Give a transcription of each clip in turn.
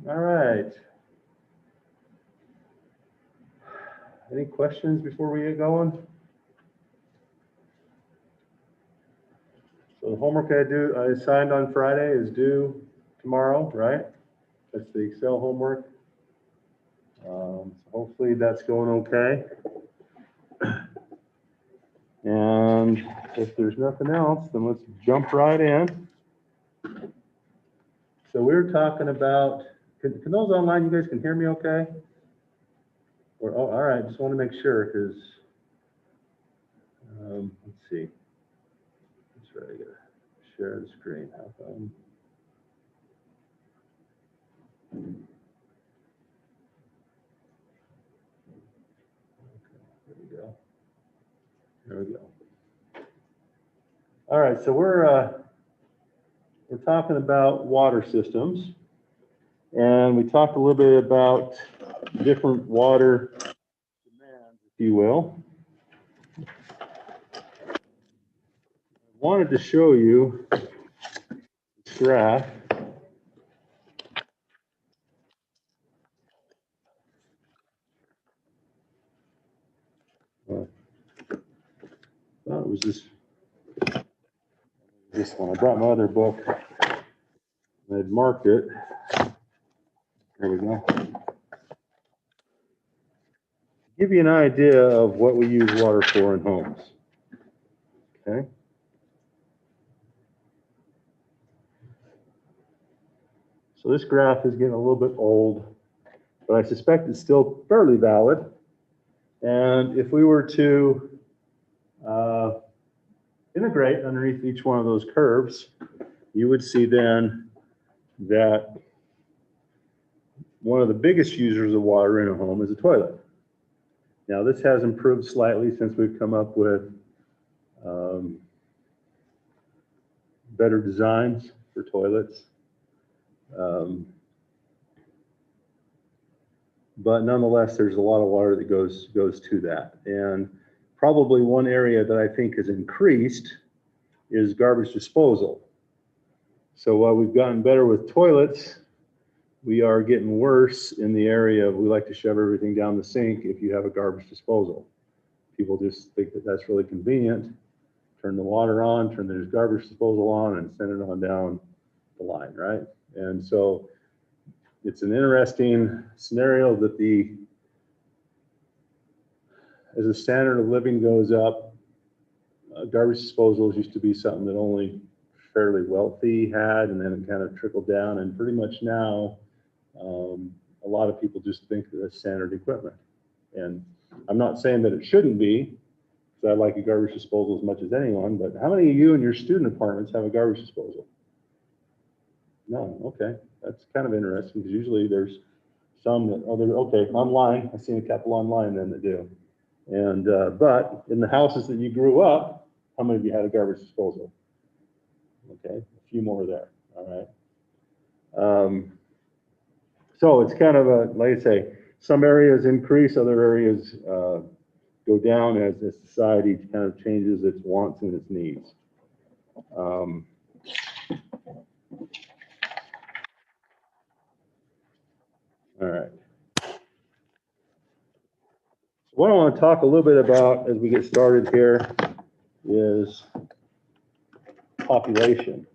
All right. Any questions before we get going? So the homework I assigned on Friday is due tomorrow, right? That's the Excel homework. So hopefully that's going okay. And if there's nothing else, then let's jump right in. So we were talking about, can those online, you guys can hear me okay? Or, oh, all right, just want to make sure because, let's see. Let's try to share the screen. How come? Okay, there we go. There we go. All right, so we're talking about water systems, and we talked a little bit about different water demands, if you will. I wanted to show you this graph. Thought it was this one. I brought my other book. I'd marked it. There we go. Give you an idea of what we use water for in homes. Okay. So this graph is getting a little bit old, but I suspect it's still fairly valid. And if we were to integrate underneath each one of those curves, you would see then that one of the biggest users of water in a home is a toilet. Now, this has improved slightly since we've come up with better designs for toilets. But nonetheless, there's a lot of water that goes to that. And probably one area that I think has increased is garbage disposal. So while we've gotten better with toilets, we are getting worse in the area of we like to shove everything down the sink if you have a garbage disposal. People just think that that's really convenient. Turn the water on, turn the garbage disposal on, and send it on down the line, right? And so it's an interesting scenario that as the standard of living goes up, garbage disposals used to be something that only fairly wealthy had, and then it kind of trickled down, and pretty much now a lot of people just think that it's standard equipment. And I'm not saying that it shouldn't be, because I like a garbage disposal as much as anyone, but how many of you in your student apartments have a garbage disposal? None. Okay, that's kind of interesting, because usually there's some that, oh, okay, online, I've seen a couple online then that do. And but in the houses that you grew up, how many of you had a garbage disposal? Okay, a few more there. All right. So it's kind of a, like I say, some areas increase, other areas go down as the society kind of changes its wants and its needs. All right. What I want to talk a little bit about as we get started here is population.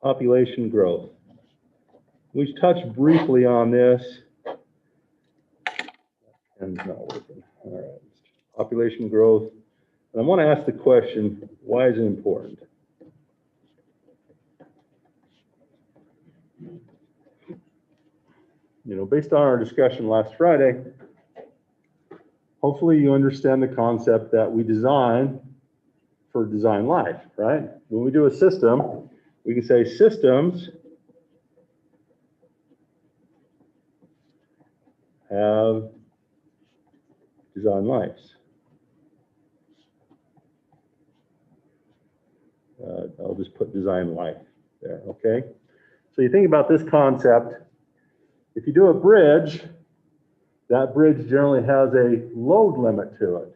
Population growth. We touched briefly on this. And it's not working. All right. Population growth. And I want to ask the question, why is it important? You know, based on our discussion last Friday, hopefully you understand the concept that we design for design life, right? When we do a system, we can say systems have design lives. I'll just put design life there, okay? So you think about this concept, If you do a bridge, that bridge generally has a load limit to it.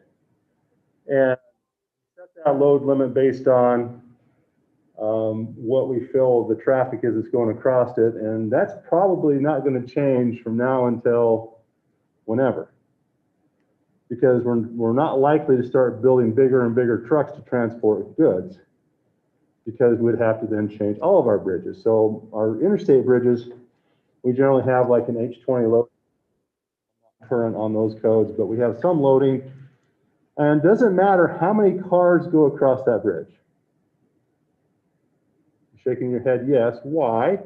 And set that load limit based on what we feel the traffic is that's going across it. And that's probably not going to change from now until whenever. Because we're not likely to start building bigger and bigger trucks to transport goods, because we'd have to then change all of our bridges. So our interstate bridges, we generally have like an H20 load current on those codes, but we have some loading, and it doesn't matter how many cars go across that bridge. You're shaking your head, yes. Why?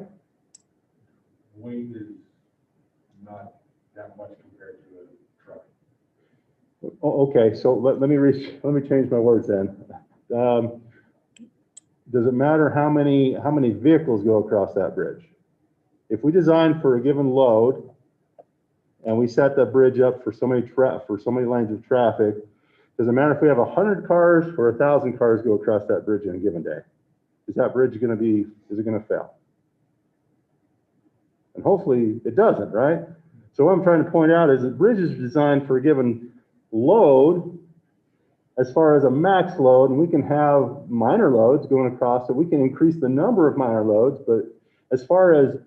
Weight is not that much compared to a truck. Oh, okay, so let me change my words then. Does it matter how many vehicles go across that bridge? If we design for a given load and we set that bridge up for so many lanes of traffic, does it matter if we have 100 cars or 1,000 cars go across that bridge in a given day? Is that bridge is it going to fail? And hopefully it doesn't, right? So what I'm trying to point out is that bridges are designed for a given load as far as a max load, and we can have minor loads going across, so we can increase the number of minor loads, but as far as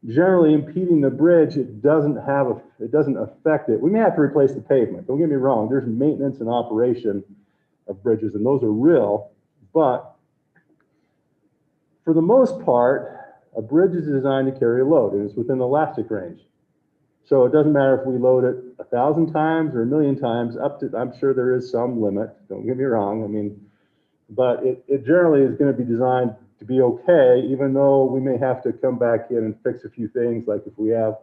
generally impeding the bridge, it doesn't affect it. We may have to replace the pavement, don't get me wrong, there's maintenance and operation of bridges, and those are real, but for the most part, a bridge is designed to carry a load, and it's within the elastic range. So it doesn't matter if we load it 1,000 times or 1,000,000 times, up to, I'm sure there is some limit, don't get me wrong, I mean, but it generally is going to be designed to be okay, even though we may have to come back in and fix a few things, like if we have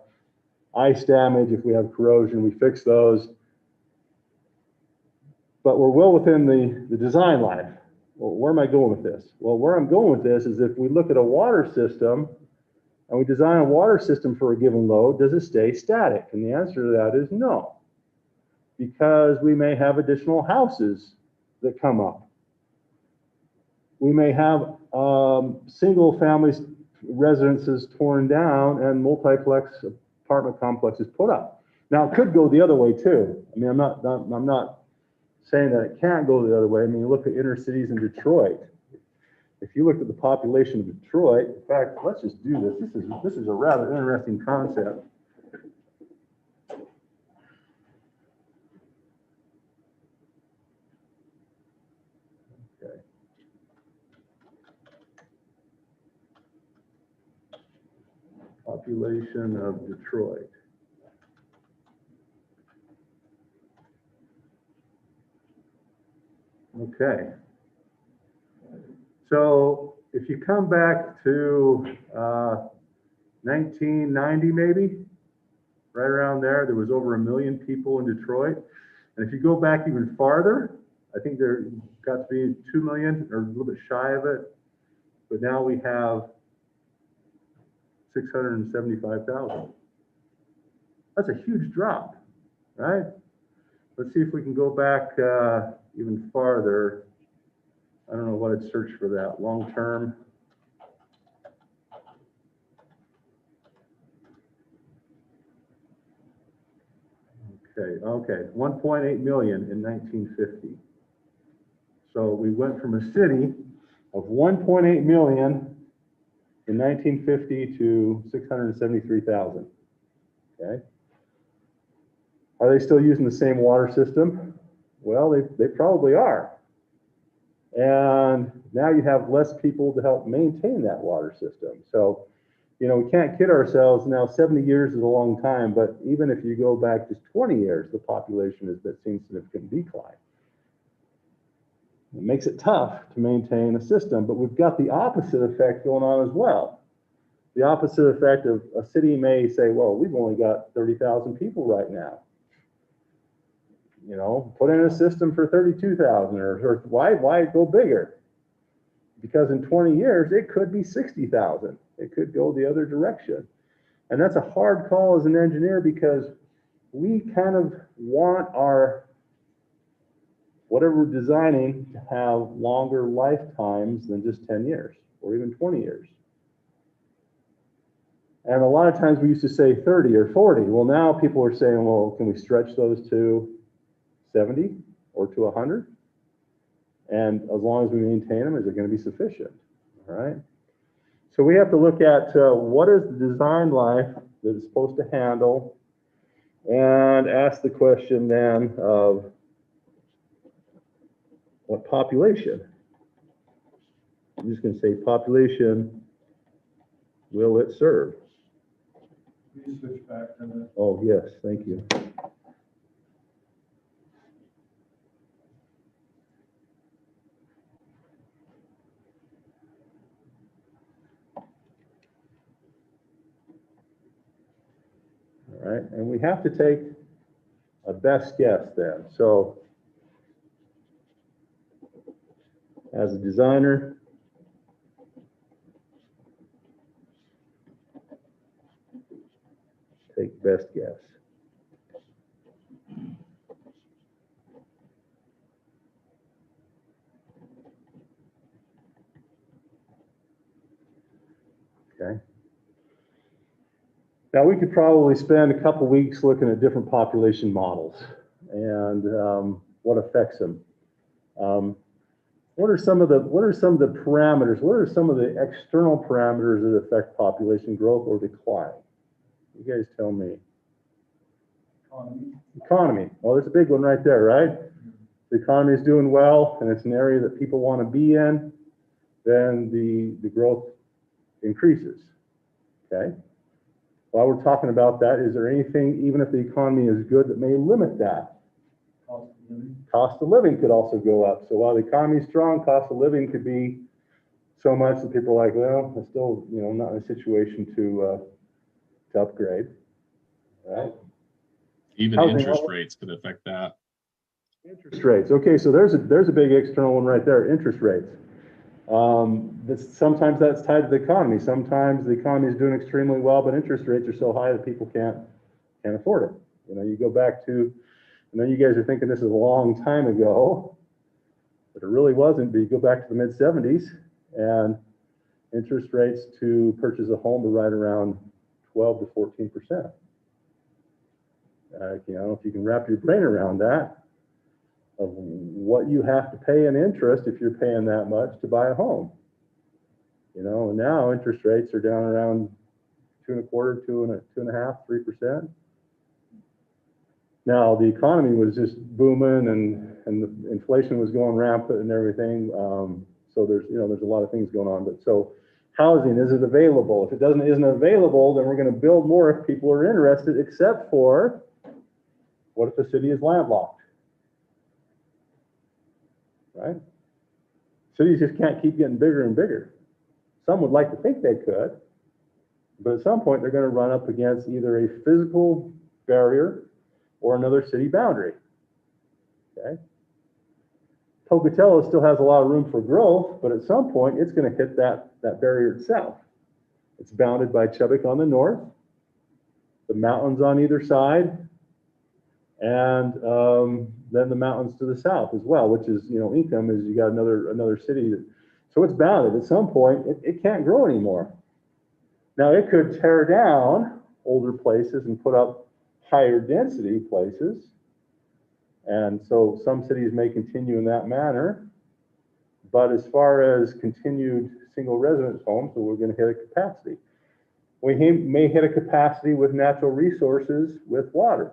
ice damage, if we have corrosion, we fix those. But we're well within the design life. Well, where am I going with this? Well, where I'm going with this is if we look at a water system, and we design a water system for a given load, does it stay static? And the answer to that is no, because we may have additional houses that come up. We may have single family residences torn down and multiplex apartment complexes put up. Now it could go the other way too. I mean, I'm not saying that it can't go the other way. I mean, look at inner cities in Detroit. If you look at the population of Detroit, in fact, let's just do this. This is a rather interesting concept. Okay. Population of Detroit. Okay. So if you come back to 1990, maybe, right around there was over 1 million people in Detroit. And if you go back even farther, I think there got to be 2 million or a little bit shy of it. But now we have 675,000. That's a huge drop, right? Let's see if we can go back even farther. I don't know what I'd search for that. Long term. Okay, 1.8 million in 1950. So we went from a city of 1.8 million in 1950 to 673,000. Okay. Are they still using the same water system? Well, they probably are. And now you have less people to help maintain that water system. So, you know, we can't kid ourselves. Now, 70 years is a long time, but even if you go back just 20 years, the population has seen significant decline. It makes it tough to maintain a system, but we've got the opposite effect going on as well. The opposite effect of a city may say, well, we've only got 30,000 people right now. You know, put in a system for 32,000, or why go bigger? Because in 20 years, it could be 60,000. It could go the other direction. And that's a hard call as an engineer, because we kind of want our, whatever we're designing, to have longer lifetimes than just 10 years or even 20 years. And a lot of times we used to say 30 or 40. Well, now people are saying, well, can we stretch those to 70 or to 100? And as long as we maintain them, is it going to be sufficient? All right. So we have to look at what is the design life that it's supposed to handle, and ask the question then of what population. I'm just going to say population will it serve? Can you switch back to the, Oh, yes, thank you. All right, and we have to take a best guess then. So as a designer, take best guess. Okay. Now we could probably spend a couple weeks looking at different population models and what affects them. What are some of the parameters? What are some of the external parameters that affect population growth or decline? You guys tell me. economy? Economy. Well, there's a big one right there, right? The economy is doing well and it's an area that people want to be in, then the growth increases. Okay. While we're talking about that, is there anything, even if the economy is good, that may limit that? Cost of living? Cost of living could also go up. So while the economy is strong, cost of living could be so much that people are like, well, I'm still, not in a situation to upgrade. Right? Even Housing interest level. rates could affect that. Interest rates. Okay, so there's a big external one right there. Interest rates. Sometimes that's tied to the economy. Sometimes the economy is doing extremely well, but interest rates are so high that people can't afford it. You go back to, I know you guys are thinking this is a long time ago, but it really wasn't. But you go back to the mid 70s, and interest rates to purchase a home were right around 12 to 14%. I don't know if you can wrap your brain around that, of what you have to pay in interest if you're paying that much to buy a home. And now interest rates are down around 2.25%, 2.5%, 3%. Now the economy was just booming and the inflation was going rampant and everything. So there's a lot of things going on. But so housing, is it available? If it isn't available, then we're going to build more if people are interested, except for what if the city is landlocked? Right? Cities just can't keep getting bigger and bigger. Some would like to think they could, but at some point they're going to run up against either a physical barrier or another city boundary. Okay? Pocatello still has a lot of room for growth, but at some point it's going to hit that barrier itself. It's bounded by Chubbuck on the north, the mountains on either side, and then the mountains to the south as well, which is, Income is you got another city. So it's bounded. At some point, it can't grow anymore. Now, it could tear down older places and put up higher density places. And so some cities may continue in that manner. But as far as continued single residence homes, so we're going to hit a capacity. We may hit a capacity with natural resources with water.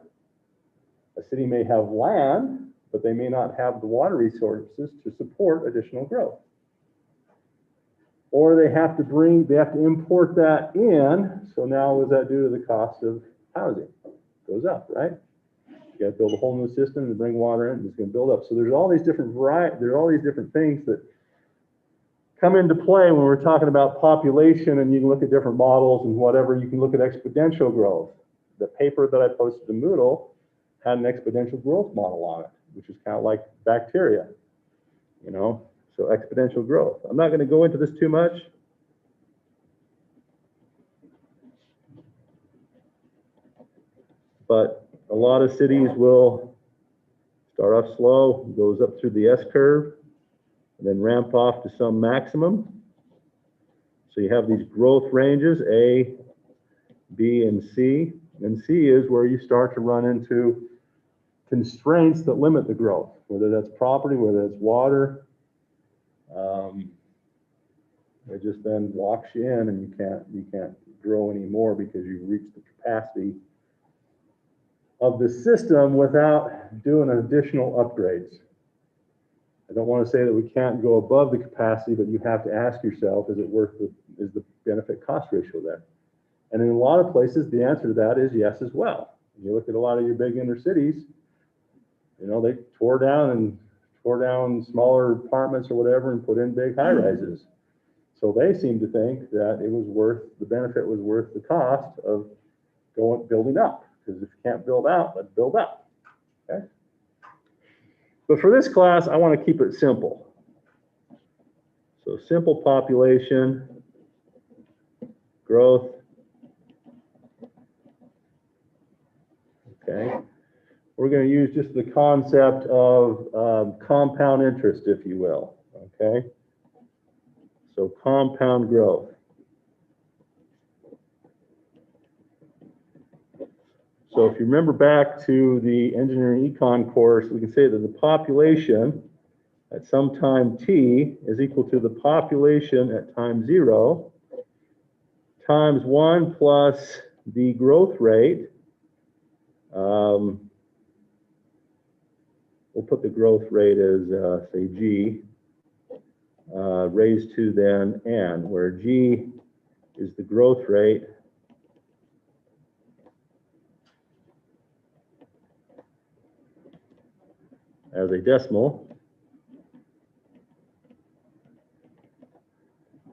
A city may have land, but they may not have the water resources to support additional growth. Or they have to import that in. So now what does that do to the cost of housing? It goes up, right? You got to build a whole new system to bring water in, and it's going to build up. So there's all these different things that come into play when we're talking about population, and you can look at different models and whatever. You can look at exponential growth. The paper that I posted to Moodle had an exponential growth model on it, which is kind of like bacteria, so exponential growth. I'm not going to go into this too much. But a lot of cities will start off slow, goes up through the S curve, and then ramp off to some maximum. So you have these growth ranges, A, B, and C. And C is where you start to run into constraints that limit the growth, whether that's property, whether it's water. It just then locks you in, and you can't grow anymore because you've reached the capacity of the system without doing additional upgrades. I don't want to say that we can't go above the capacity, but you have to ask yourself, is it worth is the benefit cost ratio there? And in a lot of places, the answer to that is yes as well. You look at a lot of your big inner cities, you know, they tore down smaller apartments or whatever and put in big high rises. So they seem to think that it was worth, the benefit was worth the cost of building up. Because if you can't build out, let's build up. Okay? But for this class, I want to keep it simple. So simple population, growth. Okay. We're going to use just the concept of compound interest, if you will. Okay. So compound growth. So if you remember back to the engineering econ course, we can say that the population at some time t is equal to the population at time 0 times 1 plus the growth rate. We'll put the growth rate as, say, g, raised to then n, where g is the growth rate as a decimal,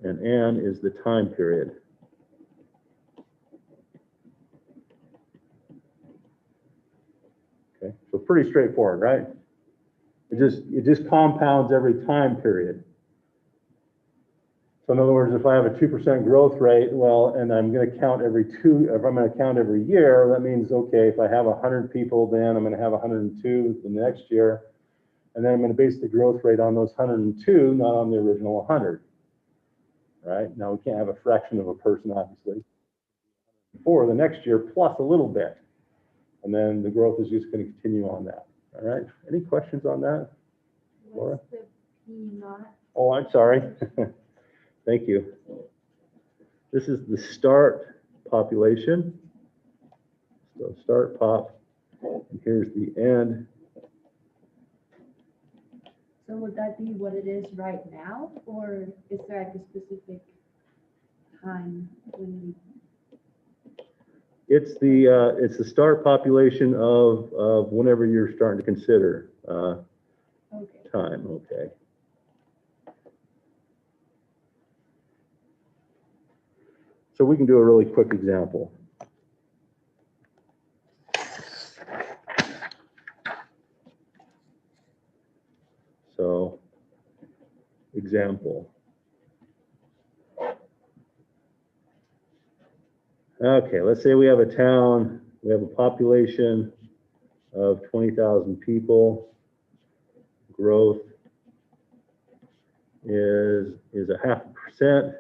and n is the time period. Okay, so pretty straightforward, right? It just compounds every time period. So in other words, if I have a 2% growth rate, well, and I'm going to count if I'm going to count every year, that means, okay, if I have 100 people, then I'm going to have 102 the next year. And then I'm going to base the growth rate on those 102, not on the original 100. Right? Now, we can't have a fraction of a person, obviously. For the next year, plus a little bit. And then the growth is just going to continue on that. All right? Any questions on that, Laura? What's the P naught? Oh, I'm sorry. Thank you. This is the start population. So start pop, and here's the end. So would that be what it is right now, or is there like a specific time when we? It's the start population of whenever you're starting to consider Okay. time. Okay. So we can do a really quick example. So, example. Okay, let's say we have a town, we have a population of 20,000 people. Growth is 0.5%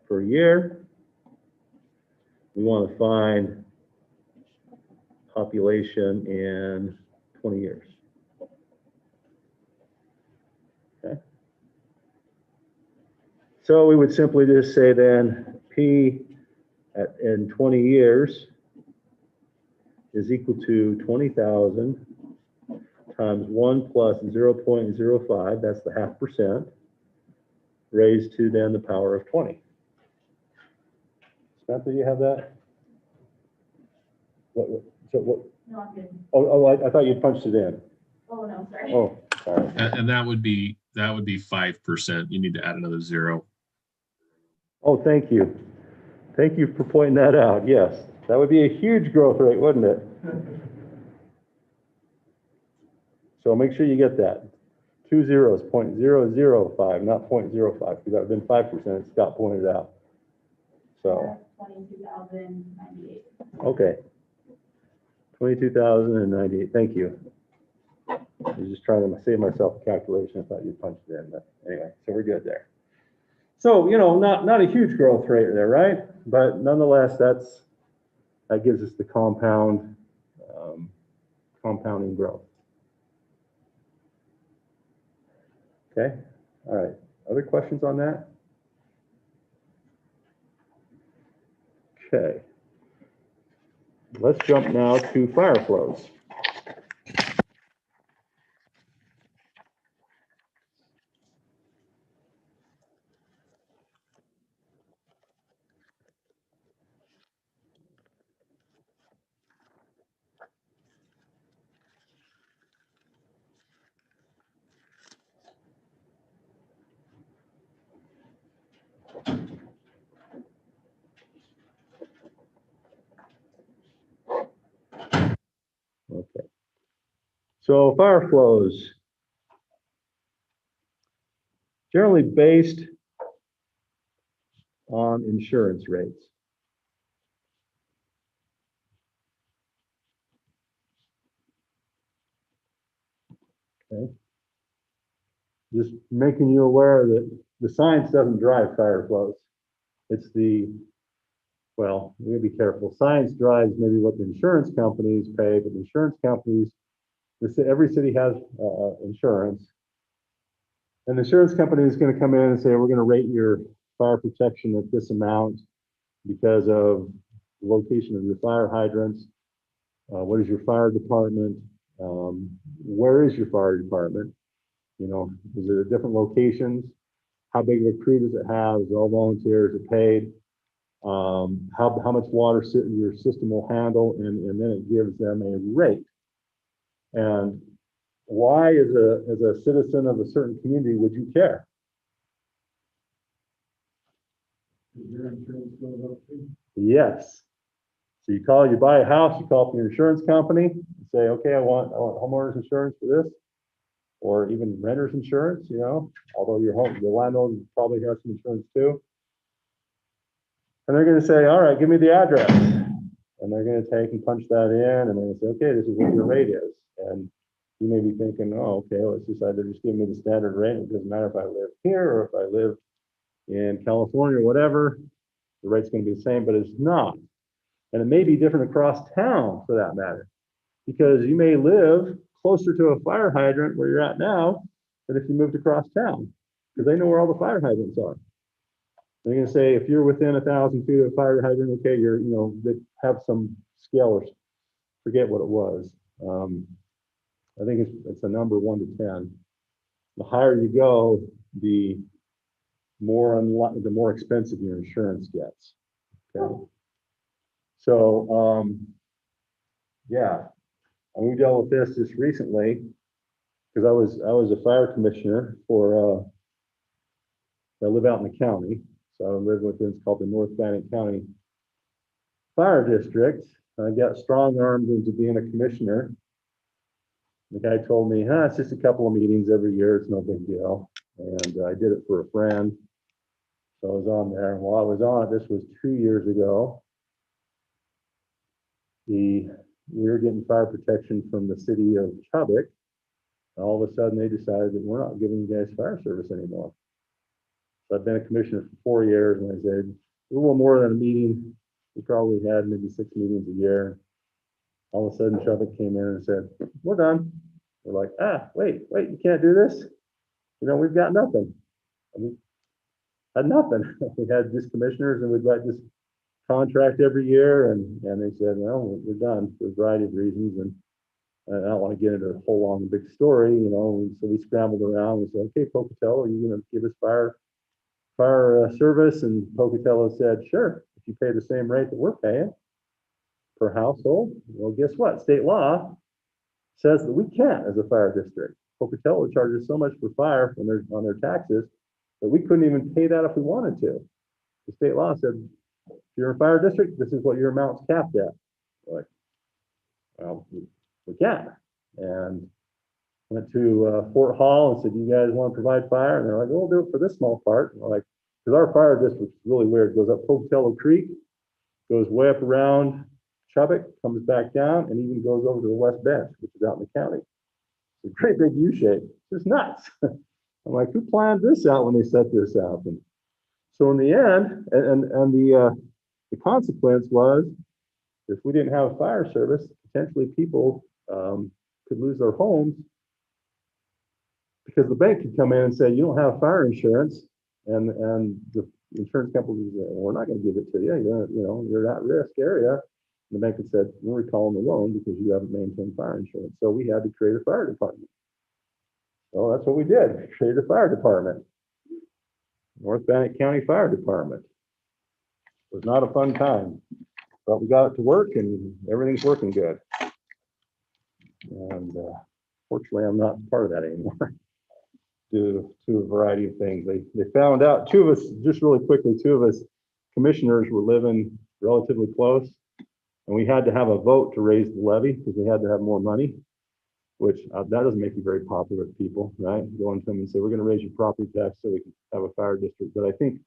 per year. We want to find population in 20 years. Okay. So we would simply just say then P in 20 years is equal to 20,000 times 1 plus 0.05, that's the 0.5%, raised to then the power of 20. Samantha, you have that? What? No, I'm good. I thought you punched it in. Oh, no, sorry. Oh, sorry. And that would be 5%. You need to add another 0. Oh, thank you. Thank you for pointing that out. Yes, that would be a huge growth rate, wouldn't it? So make sure you get that. 2 zeros, 0.005, not 0.05, because that would have been 5%, as Scott pointed out. So, 22,098. okay. 22,098, thank you. I was just trying to save myself a calculation. I thought you punched it in, but anyway, so we're good there. So, not a huge growth rate there, right? But nonetheless, that gives us the compounding growth. Okay, all right. Other questions on that? Okay. Let's jump now to fire flows. Okay. So fire flows, generally based on insurance rates. Okay. Just making you aware that the science doesn't drive fire flows. It's well, we gotta be careful. Science drives maybe what the insurance companies pay, but the insurance companies, every city has insurance. And the insurance company is going to come in and say, we're going to rate your fire protection at this amount because of the location of your fire hydrants. What is your fire department? Where is your fire department? Is it at different locations? How big of a crew does it have? Is it all volunteers? Is it paid? How much water your system will handle? And then it gives them a rate. And why, as a citizen of a certain community, would you care? Your insurance goes up too? Yes. So you buy a house, you call up your insurance company, and say, okay, I want homeowners insurance for this, or even renter's insurance, although the landlord probably has some insurance too. And they're going to say, all right, give me the address. And they're going to take and punch that in, and they're going to say, okay, this is what your rate is. And you may be thinking, oh, okay, let's decide to just give me the standard rate. It doesn't matter if I live here or if I live in California or whatever, the rate's going to be the same, but it's not. And it may be different across town for that matter, because you may live closer to a fire hydrant where you're at now than if you moved across town, because they know where all the fire hydrants are. They're going to say, if you're within 1,000 feet of a fire hydrant, okay, they have some scale, or forget what it was. I think it's a number 1 to 10. The higher you go, the more expensive your insurance gets. Okay. So, yeah, and we dealt with this just recently because I was a fire commissioner I live out in the county. So I live within, it's called the North Bannock County Fire District. I got strong armed into being a commissioner. The guy told me, it's just a couple of meetings every year. It's no big deal. And I did it for a friend. So I was on there. And while I was on it, this was 2 years ago. We were getting fire protection from the city of Chubbuck. And all of a sudden they decided that we're not giving you guys fire service anymore. So I've been a commissioner for 4 years, and I said, a little more than a meeting. We probably had maybe 6 meetings a year. All of a sudden Chubbuck came in and said, we're done. We're like, wait, you can't do this. We've got nothing. We had nothing. We had just commissioners, and we'd write this contract every year, and they said, well, we're done for a variety of reasons. And I don't want to get into a whole long big story, so we scrambled around. We said, okay, Pocatello, are you going to give us fire service? And Pocatello said, sure, if you pay the same rate that we're paying per household. Well, guess what? State law says that we can't as a fire district. Pocatello charges so much for fire on their taxes that we couldn't even pay that if we wanted to. The state law said, if you're a fire district, this is what your amount's capped at. We're like, well, we can't. And went to Fort Hall and said, you guys want to provide fire? And they're like, we'll do it for this small part. And we're like, because our fire district is really weird. It goes up Pocatello Creek, goes way up around Chubbuck, comes back down, and even goes over to the West Bench, which is out in the county. It's a great big U shape. It's just nuts. I'm like, who planned this out when they set this out? And So in the end, the consequence was, if we didn't have a fire service, potentially people could lose their homes because the bank could come in and say, you don't have fire insurance, and the insurance company would say, well, we're not going to give it to you. You're at risk area. And the bank had said, we're recalling the loan because you haven't maintained fire insurance. So we had to create a fire department. So that's what we did. We created a fire department. North Bannock County Fire Department. It was not a fun time, but we got it to work and everything's working good. And fortunately, I'm not part of that anymore due to a variety of things. They found out, two of us, just really quickly, two of us commissioners were living relatively close, and we had to have a vote to raise the levy because we had to have more money, which that doesn't make you very popular with people, right? Go into them and say, we're going to raise your property tax so we can have a fire district. But I think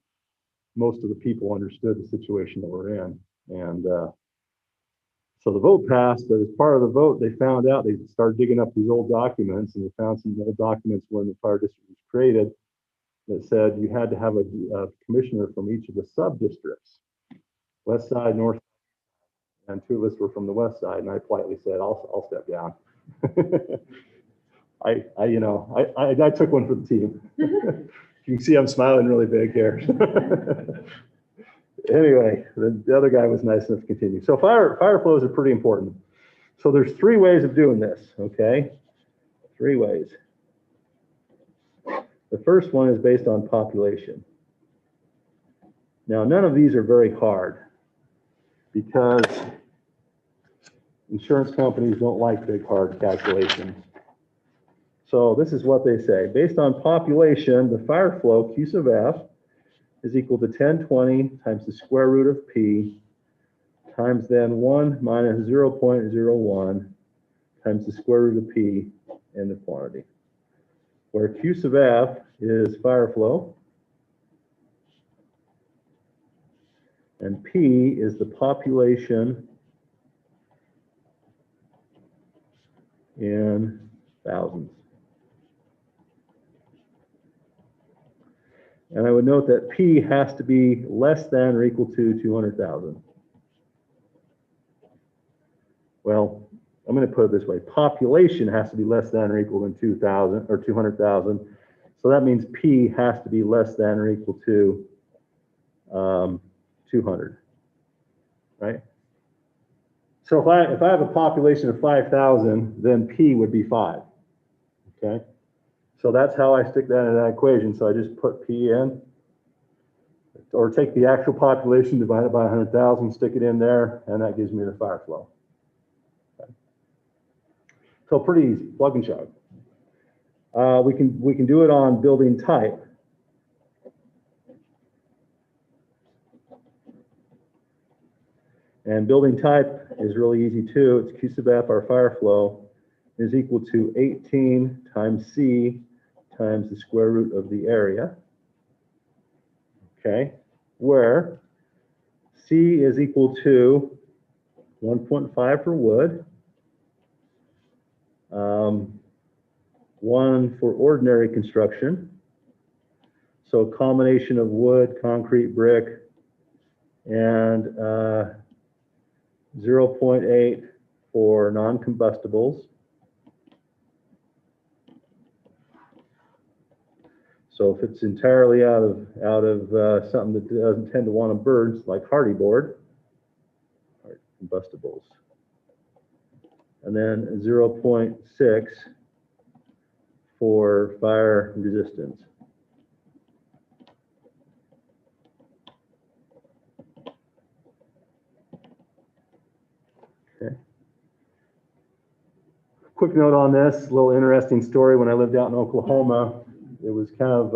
most of the people understood the situation that we're in. And so the vote passed, but as part of the vote, they found out, they started digging up these old documents, and they found some old documents when the fire district was created that said you had to have a commissioner from each of the sub-districts, west side, north, and two of us were from the west side, and I politely said, I'll step down. I took one for the team. You can see I'm smiling really big here. Anyway, the other guy was nice enough to continue. So fire flows are pretty important. So there's 3 ways of doing this, okay? 3 ways. The first one is based on population. Now, none of these are very hard because insurance companies don't like big, hard calculations. So this is what they say. Based on population, the fire flow, Q sub F, is equal to 1020 times the square root of P times then 1 minus 0.01 times the square root of P in the quantity, where Q sub F is fire flow and P is the population in thousands. And I would note that P has to be less than or equal to 200,000. Well, I'm going to put it this way. Population has to be less than or equal than 2,000 or 200,000. So that means P has to be less than or equal to 200, right? So if I have a population of 5,000, then P would be 5, okay? So that's how I stick that in that equation. So I just put P in, or take the actual population divided by 100,000, stick it in there, and that gives me the fire flow. Okay. So pretty easy, plug and chug. We can do it on building type. And building type is really easy too. It's Q sub F, our fire flow, is equal to 18 times C times the square root of the area. Okay, where C is equal to 1.5 for wood, 1 for ordinary construction. So a combination of wood, concrete, brick, and 0.8 for non-combustibles. So if it's entirely out of something that doesn't tend to want to burn, like hardy board, combustibles. And then 0.6 for fire resistance. Okay. Quick note on this, a little interesting story. When I lived out in Oklahoma, it was kind of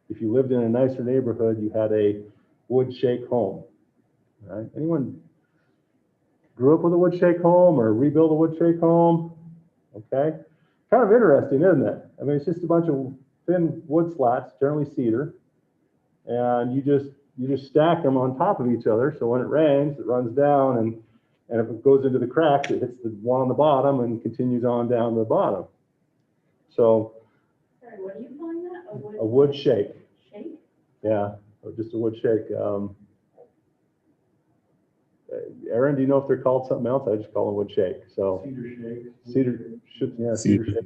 if you lived in a nicer neighborhood, you had a wood shake home. Right? Anyone grew up with a wood shake home or rebuild a wood shake home? Okay, kind of interesting, isn't it? I mean, it's just a bunch of thin wood slats, generally cedar, and you just stack them on top of each other. So when it rains, it runs down, and if it goes into the cracks, it hits the one on the bottom and continues on down to the bottom. So Sorry, what are you calling that? A wood shake. Shake? Yeah, or just a wood shake. Aaron, do you know if they're called something else? I just call them wood shake. So Cedar shake. yeah, See, cedar shake.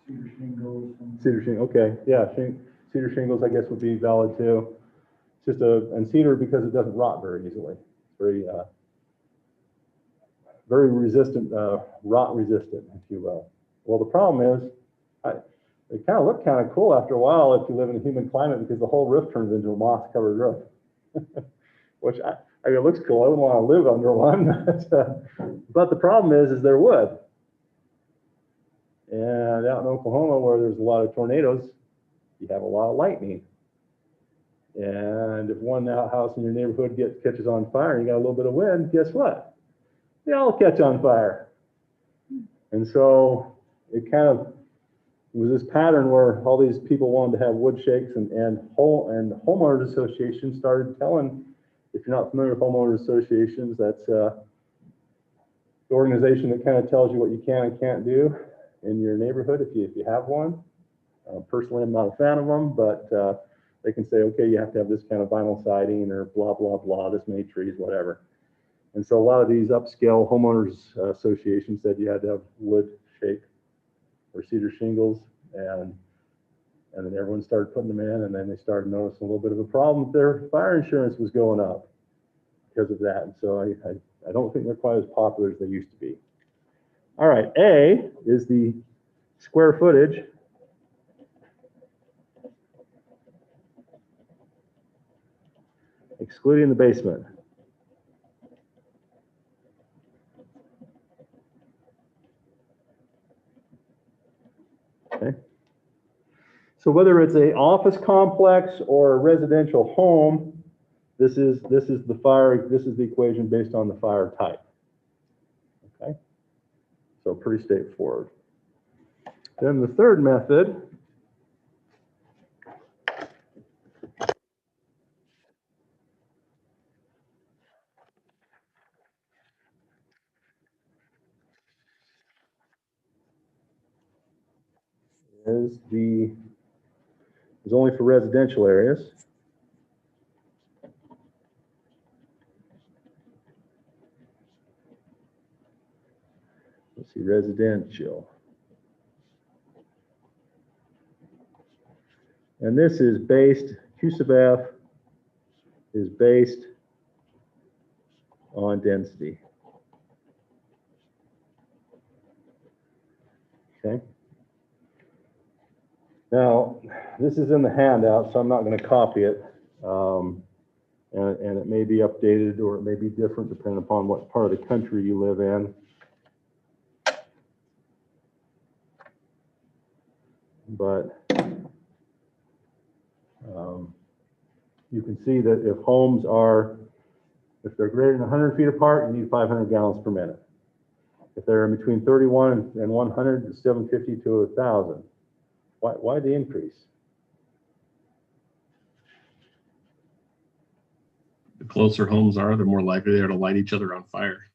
Cedar shingles. Cedar shingles, okay, yeah, cedar shingles, I guess, would be valid too. It's just and cedar, because it doesn't rot very easily. It's very resistant, rot resistant, if you will. Well, the problem is, they kind of look kind of cool after a while if you live in a humid climate, because the whole roof turns into a moss-covered roof. Which it looks cool. I wouldn't want to live under one, but the problem is they're wood. And out in Oklahoma, where there's a lot of tornadoes, you have a lot of lightning. And if one house in your neighborhood catches on fire and you got a little bit of wind, guess what? They all catch on fire. And so it kind of was this pattern where all these people wanted to have wood shakes, and homeowners associations started telling, if you're not familiar with homeowners associations, that's the organization that kind of tells you what you can and can't do in your neighborhood if you have one. Personally, I'm not a fan of them, but they can say, okay, you have to have this kind of vinyl siding or blah, blah, blah, this many trees, whatever. And so a lot of these upscale homeowners associations said you had to have wood shake or cedar shingles, and then everyone started putting them in, and then they started noticing a little bit of a problem. Their fire insurance was going up because of that. And so I don't think they're quite as popular as they used to be. All right, A is the square footage. Excluding the basement. Okay. So whether it's an office complex or a residential home, this is the equation based on the fire type. Okay. So pretty straightforward. Then the third method is only for residential areas. Let's see, residential. And this is based, Q sub F is based on density. Okay. Now, this is in the handout, so I'm not going to copy it. And it may be updated or it may be different depending upon what part of the country you live in. But you can see that if they're greater than 100 feet apart, you need 500 gallons per minute. If they're in between 31 and 100, it's 750 to 1,000. Why the increase? The closer homes are, the more likely they are to light each other on fire.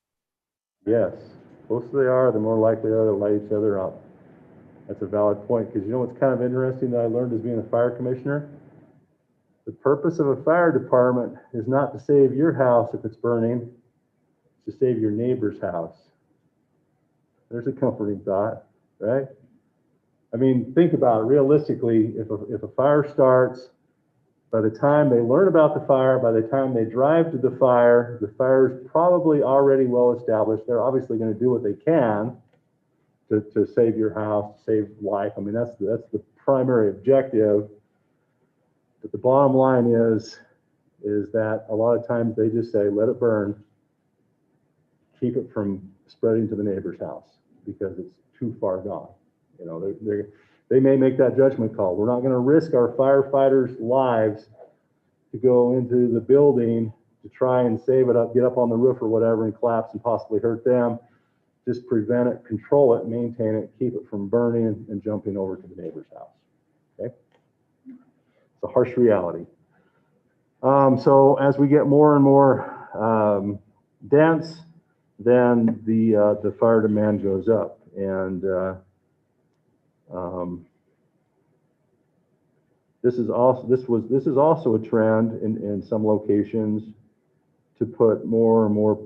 Yes, the closer they are, the more likely they are to light each other up. That's a valid point, because you know what's kind of interesting that I learned as being a fire commissioner? The purpose of a fire department is not to save your house if it's burning, it's to save your neighbor's house. There's a comforting thought, right? I mean, think about it realistically. If a fire starts, by the time they learn about the fire, by the time they drive to the fire is probably already well established. They're obviously going to do what they can to save your house, to save life. I mean, that's the primary objective. But the bottom line is that a lot of times they just say, let it burn, keep it from spreading to the neighbor's house because it's too far gone. You know, they may make that judgment call. We're not going to risk our firefighters' lives to go into the building to try and save it up, get up on the roof or whatever and collapse and possibly hurt them. Just prevent it, control it, maintain it, keep it from burning and jumping over to the neighbor's house. Okay? It's a harsh reality. So as we get more and more dense, then the fire demand goes up. And This is also a trend in some locations to put more and more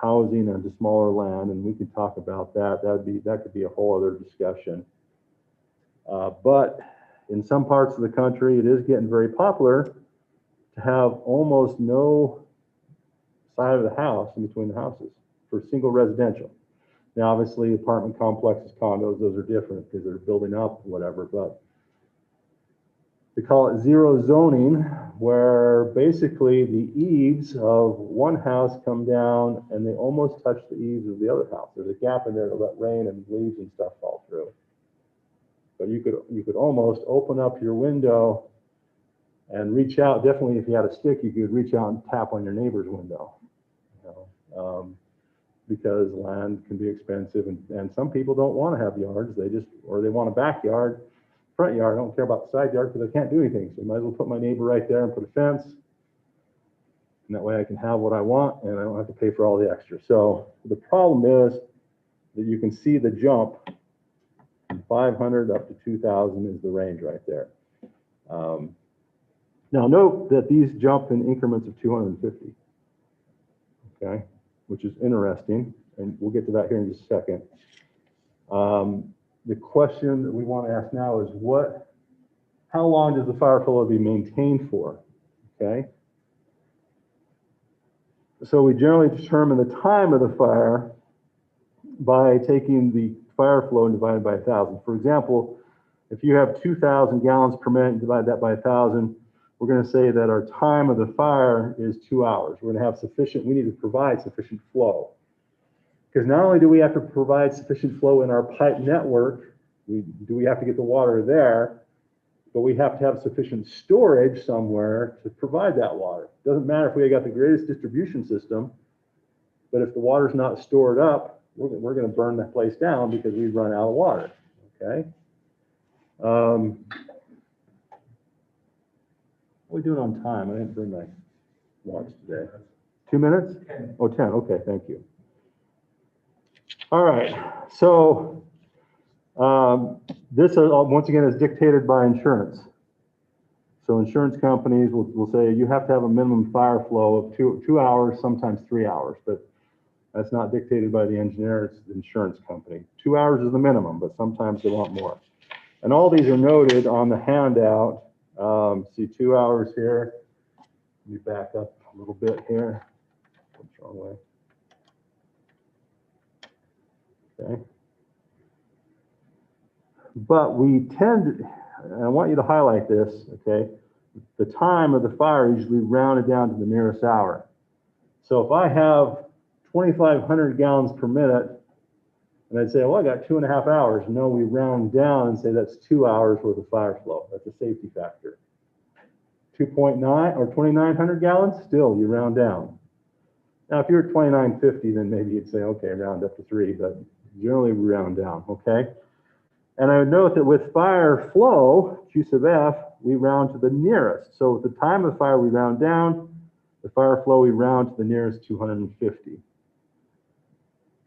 housing onto smaller land, and we can talk about that. That could be a whole other discussion. But in some parts of the country, it is getting very popular to have almost no side of the house in between the houses for single residential. Now, obviously, apartment complexes, condos, those are different because they're building up, whatever, but they call it zero zoning, where basically the eaves of one house come down and they almost touch the eaves of the other house. There's a gap in there to let rain and leaves and stuff fall through. But you could almost open up your window and reach out. Definitely, if you had a stick, you could reach out and tap on your neighbor's window. Because land can be expensive, and some people don't want to have yards. Or they want a backyard, front yard. I don't care about the side yard because I can't do anything. So I might as well put my neighbor right there and put a fence. And that way I can have what I want and I don't have to pay for all the extra. So the problem is that you can see the jump from 500 up to 2,000 is the range right there. Now note that these jump in increments of 250, okay, which is interesting, and we'll get to that here in just a second. The question that we want to ask now is how long does the fire flow be maintained for, okay? So we generally determine the time of the fire by taking the fire flow and divided by 1,000. For example, if you have 2,000 gallons per minute and divide that by 1,000, we're going to say that our time of the fire is 2 hours. We're going to have we need to provide sufficient flow. Because not only do we have to provide sufficient flow in our pipe network, we have to get the water there, but we have to have sufficient storage somewhere to provide that water. It doesn't matter if we got the greatest distribution system, but if the water's not stored up, we're going to burn that place down because we run out of water, okay? What are we doing on time? I didn't bring my watch today. 2 minutes? 10. Oh, 10, okay, thank you. All right, so this once again is dictated by insurance. So insurance companies will say you have to have a minimum fire flow of 2 hours, sometimes 3 hours, but that's not dictated by the engineer, it's the insurance company. 2 hours is the minimum, but sometimes they want more. And all these are noted on the handout. See 2 hours here. Let me back up a little bit here. What's the wrong way? Okay. But we tend to, and I want you to highlight this, okay? The time of the fire usually rounded down to the nearest hour. So if I have 2,500 gallons per minute, and I'd say, well, I got 2.5 hours. No, we round down and say that's 2 hours worth of fire flow. That's a safety factor. 2.9 or 2,900 gallons, still you round down. Now, if you're at 2,950, then maybe you'd say, okay, round up to 3, but generally we round down, okay? And I would note that with fire flow, Q sub F, we round to the nearest. So at the time of the fire, we round down. The fire flow, we round to the nearest 250.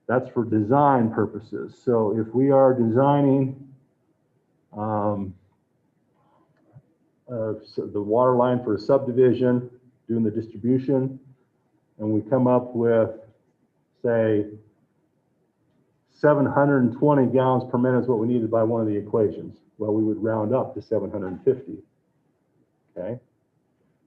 That's for design purposes. So if we are designing the water line for a subdivision, doing the distribution, and we come up with, say, 720 gallons per minute is what we needed by one of the equations. Well, we would round up to 750, okay?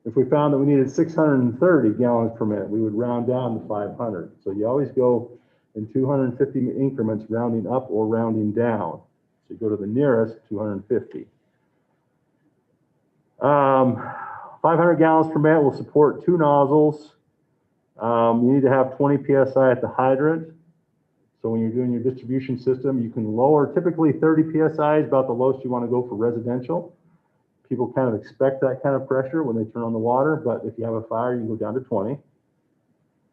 If we found that we needed 630 gallons per minute, we would round down to 500. So you always go in 250 increments, rounding up or rounding down. So you go to the nearest 250. 500 gallons per minute will support 2 nozzles. You need to have 20 PSI at the hydrant. So when you're doing your distribution system, you can lower, typically 30 PSI is about the lowest you want to go for residential. People kind of expect that kind of pressure when they turn on the water, but if you have a fire, you can go down to 20.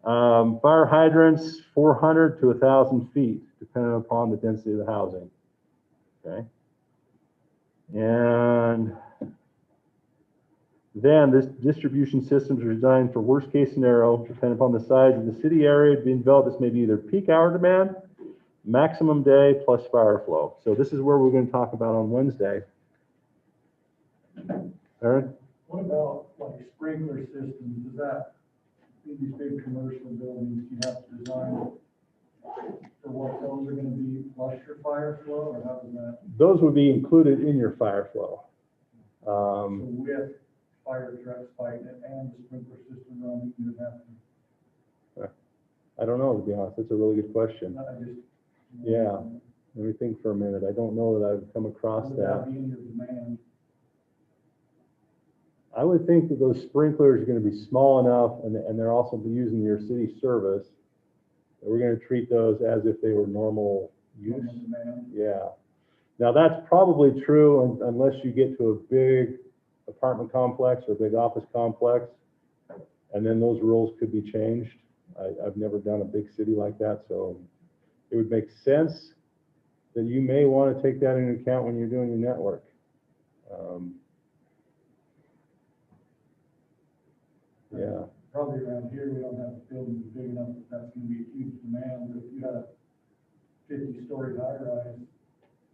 Fire hydrants, 400 to 1,000 feet, depending upon the density of the housing, okay? And then this distribution systems are designed for worst case scenario, depending upon the size of the city area being developed. This may be either peak hour demand maximum day plus fire flow. So this is where we're going to talk about on Wednesday. Aaron? What about like sprinkler systems? Does that, in these big commercial buildings, you have to design for what those are gonna be, flush your fire flow, or how does that? Those would be included in your fire flow. So with fire trucks fighting it and the sprinkler system running, you would have to. I don't know, to be honest. That's a really good question. I just. Yeah. Let me think for a minute. I don't know that I've come across Would that. that be in your demand? I would think that those sprinklers are going to be small enough, and they're also using your city service, that we're going to treat those as if they were normal use. Normal demand? Yeah. Now, that's probably true unless you get to a big apartment complex or a big office complex, and then those rules could be changed. I've never done a big city like that, so it would make sense that you may want to take that into account when you're doing your network. Yeah. Probably around here, we don't have buildings big enough that that's gonna be a huge demand, but if you had a 50-story high-rise,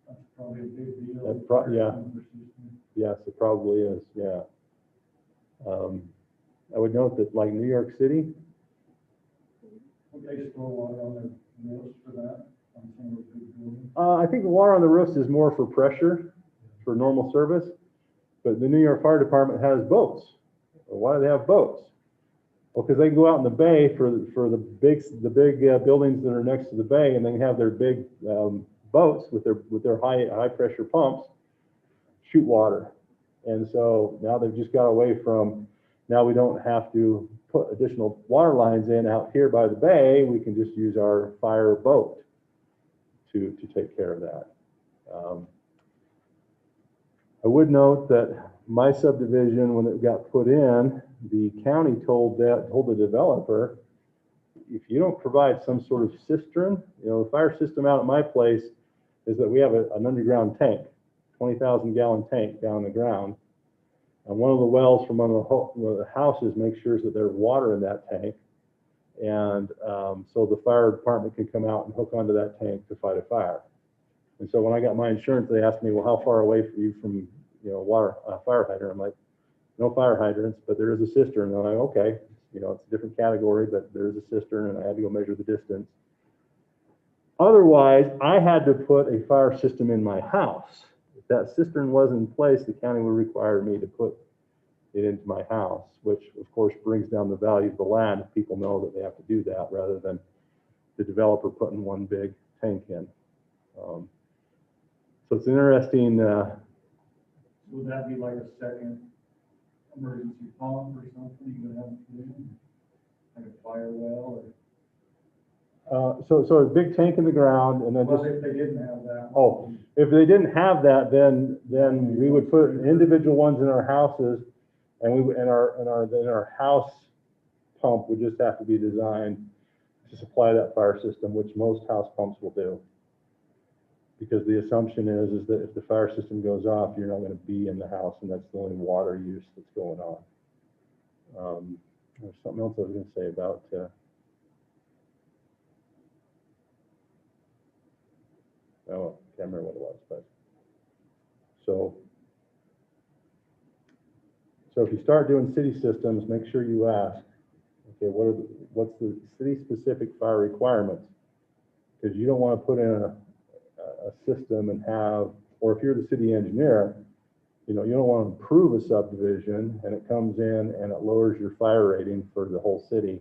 that's probably a big deal. Yeah. Yes, it probably is, yeah. I would note that like New York City, Would they store water on their roofs for that, on some of those big buildings? I think the water on the roofs is more for pressure, for normal service, but the New York Fire Department has boats. Well, why do they have boats? Well, because they can go out in the bay for the big buildings that are next to the bay, and they have their big boats with their high pressure pumps shoot water. And so now they've just got away from, now we don't have to put additional water lines in out here by the bay. We can just use our fire boat to take care of that. I would note that my subdivision, when it got put in, the county told the developer, if you don't provide some sort of cistern, the fire system out at my place is that we have an underground tank, 20,000 gallon tank down the ground. And one of the wells from one of the houses makes sure that there's water in that tank. And so the fire department can come out and hook onto that tank to fight a fire. And so when I got my insurance, they asked me, well, how far away are you from, fire hydrant? I'm like, no fire hydrants, but there is a cistern. And I'm like, okay, it's a different category, but there is a cistern, and I had to go measure the distance. Otherwise, I had to put a fire system in my house. If that cistern wasn't in place, the county would require me to put it into my house, which of course brings down the value of the land if people know that they have to do that rather than the developer putting one big tank in. So it's interesting. Would that be like a second emergency pump or something you would have to do? Like a fire well or? So a big tank in the ground, and then Well, just, if they didn't have that. oh, if they didn't have that, then we would put individual ones in our houses, and our house pump would just have to be designed to supply that fire system, which most house pumps will do. Because the assumption is that if the fire system goes off, you're not going to be in the house, and that's the only water use that's going on. There's something else I was going to say about. Oh, can't remember what it was, but so if you start doing city systems, make sure you ask, okay, what's the city-specific fire requirements? Because you don't want to put in a system and have, or if you're the city engineer, you don't want to improve a subdivision and it comes in and it lowers your fire rating for the whole city,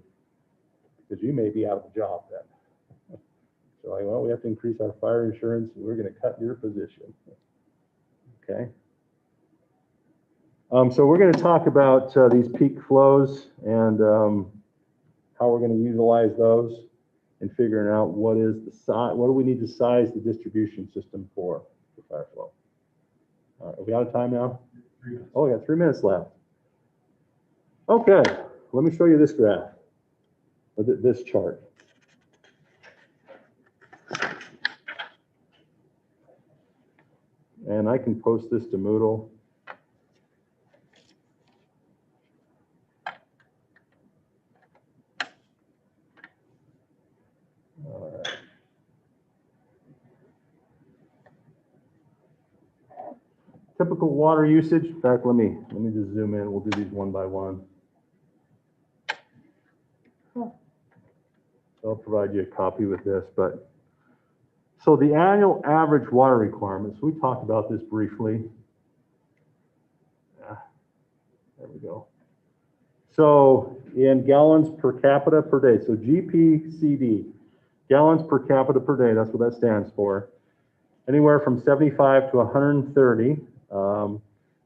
because you may be out of a job then. So like, well, we have to increase our fire insurance, and we're going to cut your position. Okay. So we're going to talk about these peak flows and how we're going to utilize those, and figuring out what is the size, what do we need to size the distribution system for fire flow. All right, are we out of time now? 3 minutes. Oh, we got 3 minutes left. Okay, let me show you this graph, or this chart. And I can post this to Moodle. All right. Typical water usage. In fact, let me just zoom in. We'll do these one by one. Cool. I'll provide you a copy with this, but so the annual average water requirements, we talked about this briefly. There we go. So in gallons per capita per day, so GPCD, gallons per capita per day, that's what that stands for. Anywhere from 75 to 130,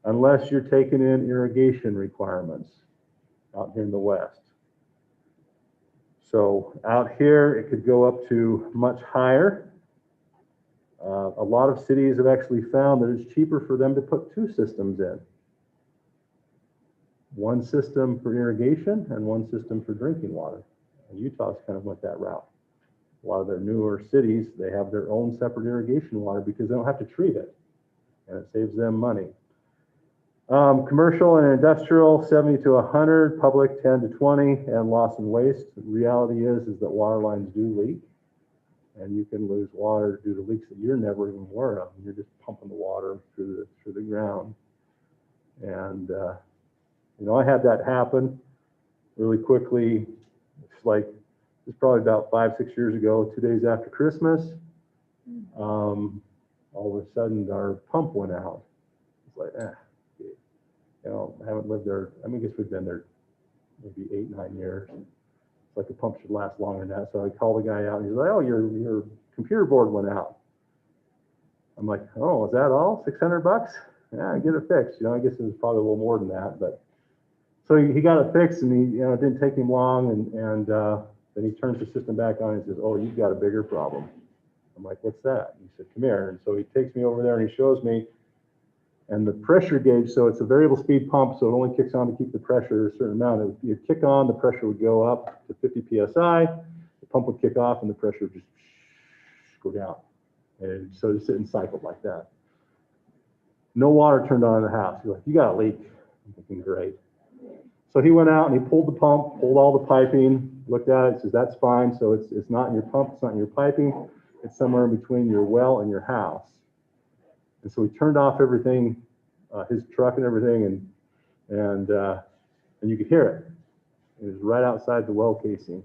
unless you're taking in irrigation requirements out here in the west. So out here, it could go up to much higher. A lot of cities have actually found that it's cheaper for them to put two systems in. One system for irrigation and one system for drinking water. And Utah's kind of went that route. A lot of their newer cities, they have their own separate irrigation water because they don't have to treat it. And it saves them money. Commercial and industrial, 70 to 100, public 10 to 20, and loss and waste. The reality is that water lines do leak. And you can lose water due to leaks that you're never even aware of. You're just pumping the water through the ground. And you know, I had that happen really quickly. It's probably about 5-6 years ago, 2 days after Christmas. All of a sudden, our pump went out. It's like, you know, I haven't lived there. I mean, I guess we've been there maybe 8-9 years. It's like the pump should last longer than that. So I called the guy out and he's like, oh, your computer board went out. I'm like, oh, is that all? $600? Yeah, get it fixed. You know, I guess it was probably a little more than that, but so he got it fixed, and he, you know, it didn't take him long, and then he turns the system back on and says, oh, you've got a bigger problem. I'm like, what's that? He said, come here. And so he takes me over there and he shows me, and the pressure gauge, so it's a variable speed pump, so it only kicks on to keep the pressure a certain amount. If you kick on, the pressure would go up to 50 PSI, the pump would kick off, and the pressure would just go down. And so it's sitting cycled like that. No water turned on in the house. He's like, you got a leak. I'm thinking, great. So he went out and he pulled the pump, pulled all the piping, looked at it, says, that's fine. So it's not in your pump, it's not in your piping. It's somewhere in between your well and your house. And so he turned off everything, his truck and everything, and you could hear it. It was right outside the well casing.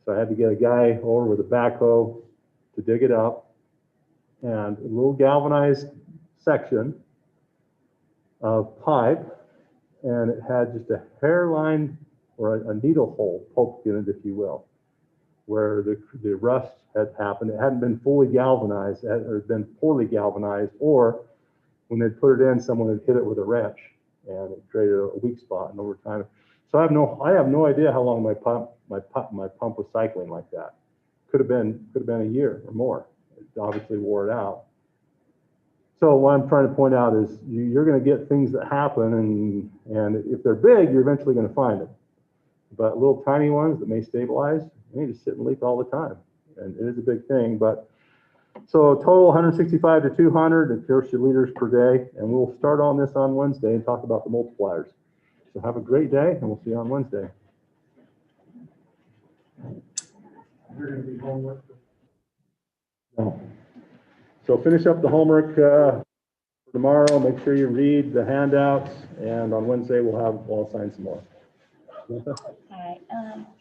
So I had to get a guy over with a backhoe to dig it up, and a little galvanized section of pipe, and it had just a hairline or a needle hole poked in it, if you will, where the rust had happened. It hadn't been fully galvanized, it had been poorly galvanized, or when they put it in, someone had hit it with a wrench and it created a weak spot. And over time, so I have no idea how long my pump was cycling like that. Could have been a year or more. It obviously wore it out. So what I'm trying to point out is you're going to get things that happen, and if they're big, you're eventually going to find them. But little tiny ones that may stabilize, they just sit and leak all the time, and it is a big thing. But so total 165 to 200 and 30 liters per day, and we'll start on this on Wednesday and talk about the multipliers. So have a great day, and we'll see you on Wednesday. You're gonna be homework. No. So finish up the homework for tomorrow. Make sure you read the handouts, and on Wednesday we'll assign some more. Hi,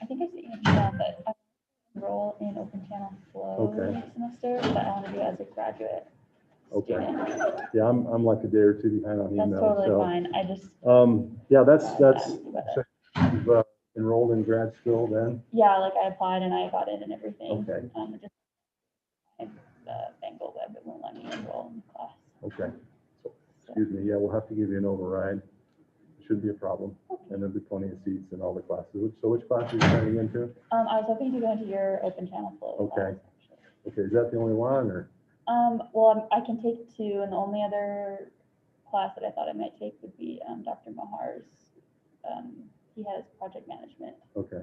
I think I sent you an email, but I enroll in Open Channel Flow Okay. next semester, but I want to do it as a graduate Okay. student. Yeah, I'm like a day or two behind on That's email. totally So fine. I just, yeah, that's asked you about it. you've enrolled in grad school then. Yeah, like I applied and I got in and everything. Okay. It just the Bengal web, it won't let me enroll in the class. Okay. So, excuse me. Yeah, we'll have to give you an override. Shouldn't be a problem, and there'll be plenty of seats in all the classes. So which class are you turning into? I was hoping to go into your Open Channel Flow class. Okay. Okay, is that the only one, or? Well, I can take two, and the only other class that I thought I might take would be Dr. Mahar's. He has project management, Okay.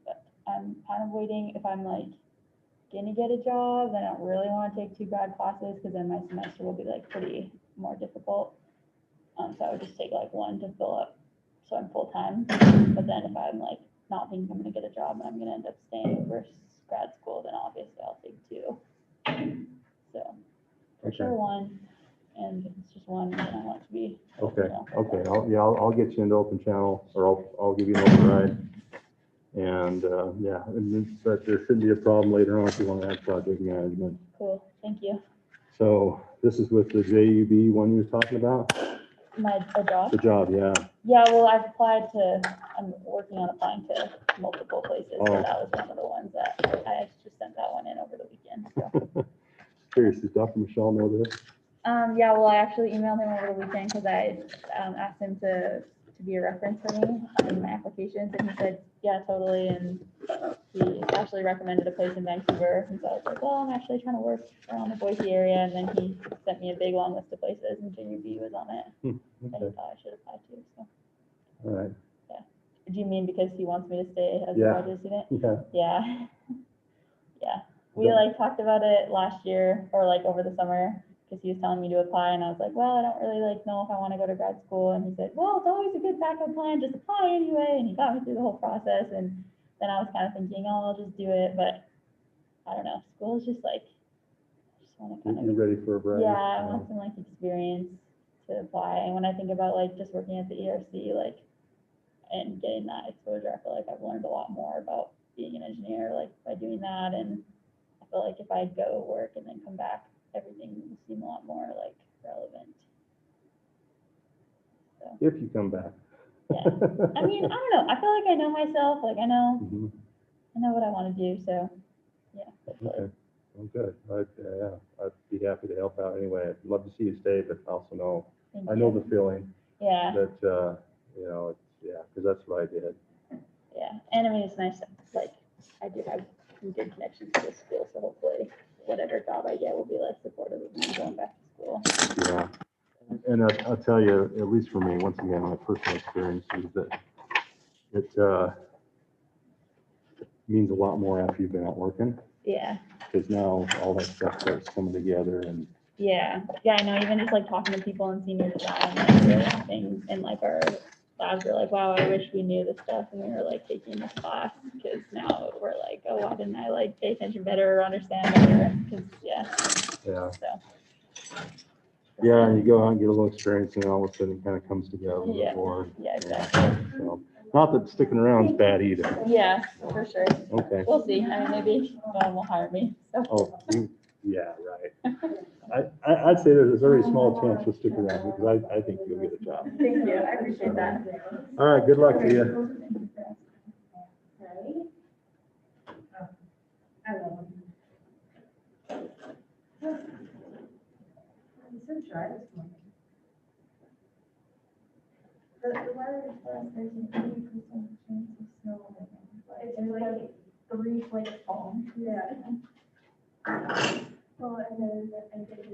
but I'm kind of waiting. If I'm like gonna get a job, then I don't really want to take two grad classes because then my semester will be like pretty more difficult. So I would just take like one to fill up, so I'm full time. But then if I'm like not thinking I'm gonna get a job and I'm gonna end up staying for grad school, then obviously I'll take two. So for Okay. sure one. and it's just one, and I want it to be. Okay, you know. okay, I'll get you into open channel, or I'll give you an override. And, yeah, but there shouldn't be a problem later on if you want to add project management. Cool, thank you. So this is with the JUB one you're talking about? A job? The job, yeah. Yeah, well, I've applied to, I'm working on applying to multiple places, so Oh. that was one of the ones that I just sent that one in over the weekend, so. Curious, does Dr. Michelle know this? Yeah, well, I actually emailed him over the weekend because I asked him to be a reference for me on my applications, and he said, yeah, totally, and he actually recommended a place in Vancouver, and so I was like, well, I'm actually trying to work around the Boise area, and then he sent me a big long list of places, and JUB was on it, that he Okay, thought I should apply to, so. all right, Do you mean because he wants me to stay as a Yeah. graduate student? yeah. Yeah. Yeah. We Yeah. like talked about it last year or like over the summer because he was telling me to apply and I was like, well, I don't really like know if I want to go to grad school. And he said, well, it's always a good backup plan. Just apply anyway. And he got me through the whole process. And then I was kind of thinking, oh, I'll just do it. But I don't know. School is just like, I just want to kind You're of, ready for a break? yeah, I want some like experience to apply. And when I think about like just working at the ERC, like, and getting that exposure, I feel like I've learned a lot more about being an engineer, like by doing that. And I feel like if I go work and then come back, everything will seem a lot more like relevant. So, If you come back. I mean, I don't know. I feel like I know myself. Like I know Mhm. what I want to do. So, yeah. Hopefully. Okay, well, good. Yeah, I'd be happy to help out anyway. I'd love to see you stay, but also know, Thank I know you. the feeling Yeah. that, you know, it's, yeah, because that's what I did. Yeah. And I mean, it's nice. Like I do have some good connections to the school, so hopefully, whatever job I get will be like supportive of me going back to school. Yeah. And I'll tell you, at least for me, once again, my personal experience is that it means a lot more after you've been out working, Yeah. because now all that stuff starts coming together and, Yeah, yeah, I know, even just like talking to people in senior design, like really things, and like our labs are like, wow, I wish we knew this stuff, and we were like taking this class, because now we're like, oh, why didn't I like pay attention better or understand better, because, yeah, yeah. so. Yeah, and you go out and get a little experience and all of a sudden it kind of comes together a little Yeah. bit more. Yeah, exactly. So, not that sticking around is bad either. Yeah, for sure. Okay. We'll see, I mean, maybe no one will hire me, so. Oh, yeah, right. I'd say there's a very small chance you'll stick around because I think you'll get a job. Thank you, I appreciate that. All right, good luck to you. I love them. I'm so dry this morning. The weather is for us, there's an 80% chance of snow. It's like 3 flakes falling. Yeah. Well, and then I think